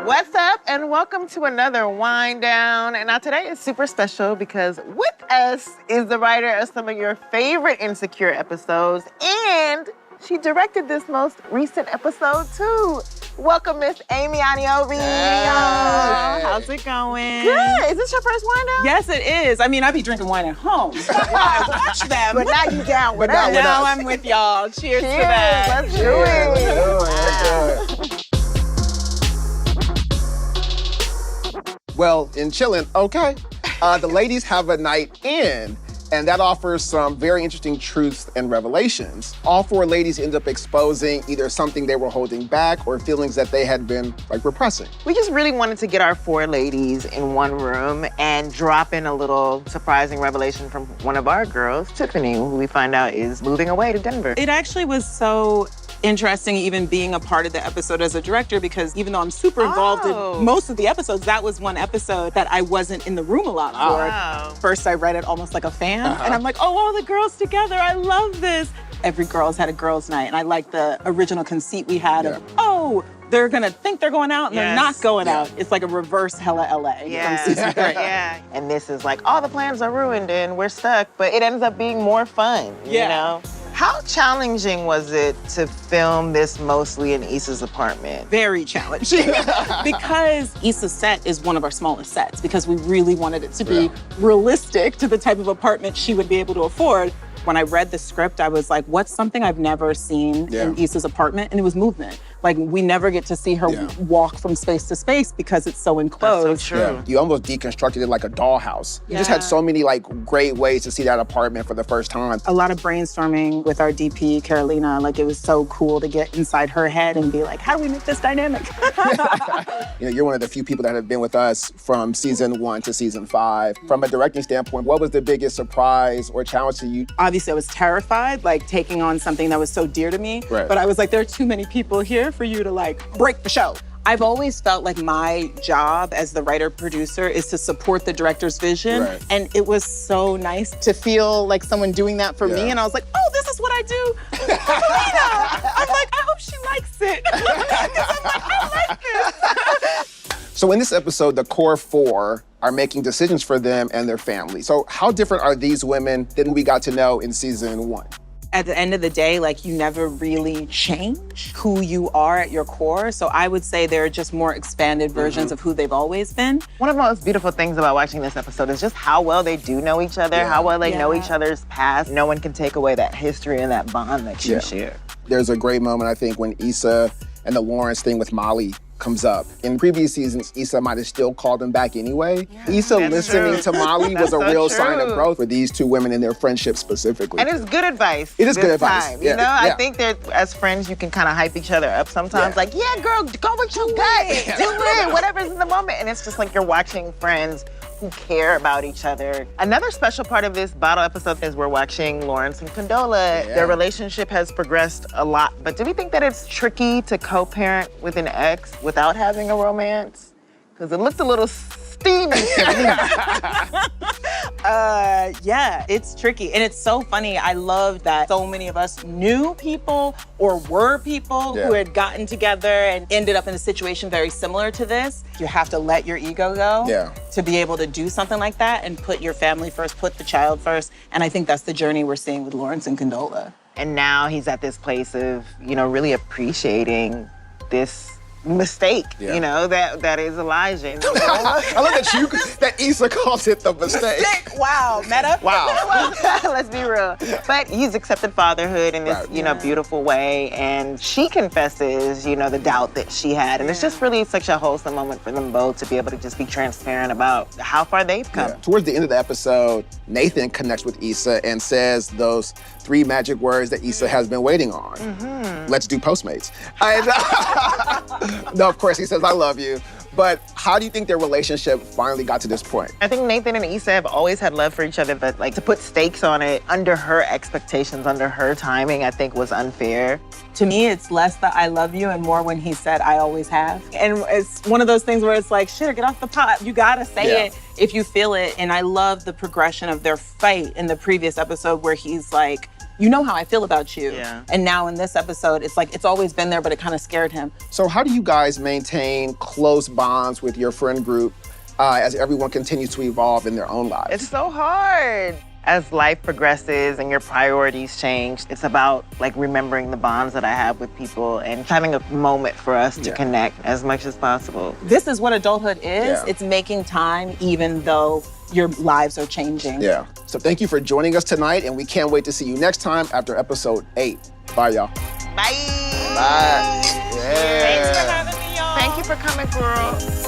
What's up, and welcome to another Wind Down. And now today is super special because with us is the writer of some of your favorite Insecure episodes, and she directed this most recent episode too. Welcome, Miss Amy Aniobi. Hey. How's it going? Good. Is this your first Wind Down? Yes, it is. I mean, I be drinking wine at home. I watch them. But now you down with us. Now I'm with y'all. Cheers to that. Let's do it. Well, in chillin', okay. The ladies have a night in, and that offers some very interesting truths and revelations. All four ladies end up exposing either something they were holding back or feelings that they had been repressing. We just really wanted to get our four ladies in one room and drop in a little surprising revelation from one of our girls, Tiffany, who we find out is moving away to Denver. It actually was so interesting even being a part of the episode as a director, because even though I'm super involved in most of the episodes, that was one episode that I wasn't in the room a lot for. Wow. First, I read it almost like a fan, and I'm like, oh, all the girls together, I love this. Every girl's had a girls' night, and I like the original conceit we had of, oh, they're gonna think they're going out and they're not going out. It's like a reverse Hella LA from season 3. Yeah. And this is like, all the plans are ruined and we're stuck, but it ends up being more fun, you know? How challenging was it to film this mostly in Issa's apartment? Very challenging because Issa's set is one of our smallest sets because we really wanted it to be realistic to the type of apartment she would be able to afford. When I read the script, I was like, what's something I've never seen in Issa's apartment? And it was movement. Like, we never get to see her walk from space to space because it's so enclosed. That's so true. You almost deconstructed it like a dollhouse. You just had so many great ways to see that apartment for the first time. A lot of brainstorming with our DP, Carolina. Like, it was so cool to get inside her head and be like, how do we make this dynamic? You're one of the few people that have been with us from season 1 to season 5. From a directing standpoint, what was the biggest surprise or challenge to you? Obviously, I was terrified, taking on something that was so dear to me. Right. But I was like, there are too many people here for you to break the show. I've always felt like my job as the writer-producer is to support the director's vision. Right. And it was so nice to feel like someone doing that for me. And I was like, oh, this is what I do for Melina. I'm like, I hope she likes it. Because I'm like, I like this. So in this episode, the core four are making decisions for them and their family. So how different are these women than we got to know in season 1? At the end of the day, you never really change who you are at your core. So I would say they're just more expanded versions of who they've always been. One of the most beautiful things about watching this episode is just how well they do know each other, how well they know each other's past. No one can take away that history and that bond that you share. There's a great moment, I think, when Issa and the Lawrence thing with Molly comes up. In previous seasons, Issa might have still called him back anyway. Issa listening to Molly was a real sign of growth for these two women in their friendship specifically. And it's good advice. It is good advice. You know, I think that as friends, you can kind of hype each other up sometimes. Like, yeah, girl, go with your gut. Do it, whatever's in the moment. And it's just like you're watching friends who care about each other. Another special part of this bottle episode is we're watching Lawrence and Condola. Their relationship has progressed a lot, but do we think that it's tricky to co-parent with an ex without having a romance? Because it looked a little steamy to me. Yeah, it's tricky. And it's so funny. I love that so many of us knew people or were people who had gotten together and ended up in a situation very similar to this. You have to let your ego go to be able to do something like that and put your family first, put the child first. And I think that's the journey we're seeing with Lawrence and Condola. And now he's at this place of, really appreciating this mistake, that is Elijah. I love that Issa calls it the mistake. Wow, meta. Wow. Let's be real. But he's accepted fatherhood in this, beautiful way, and she confesses, the doubt that she had, and it's just really such a wholesome moment for them both to be able to just be transparent about how far they've come. Towards the end of the episode, Nathan connects with Issa and says those 3 magic words that Issa has been waiting on. Let's do Postmates. No, of course, he says, I love you. But how do you think their relationship finally got to this point? I think Nathan and Issa have always had love for each other, but to put stakes on it under her expectations, under her timing, I think was unfair. To me, it's less the I love you and more when he said, I always have. And it's one of those things where it's like, shit, get off the pot. You gotta say it if you feel it. And I love the progression of their fight in the previous episode where he's like, you know how I feel about you. Yeah. And now in this episode, it's like, it's always been there, but it kind of scared him. So how do you guys maintain close bonds with your friend group as everyone continues to evolve in their own lives? It's so hard. As life progresses and your priorities change, it's about like remembering the bonds that I have with people and having a moment for us to connect as much as possible. This is what adulthood is. Yeah. It's making time even though your lives are changing. Yeah. So thank you for joining us tonight, and we can't wait to see you next time after episode 8. Bye, y'all. Bye. Bye. Thanks for having me, y'all. Thank you for coming, girl.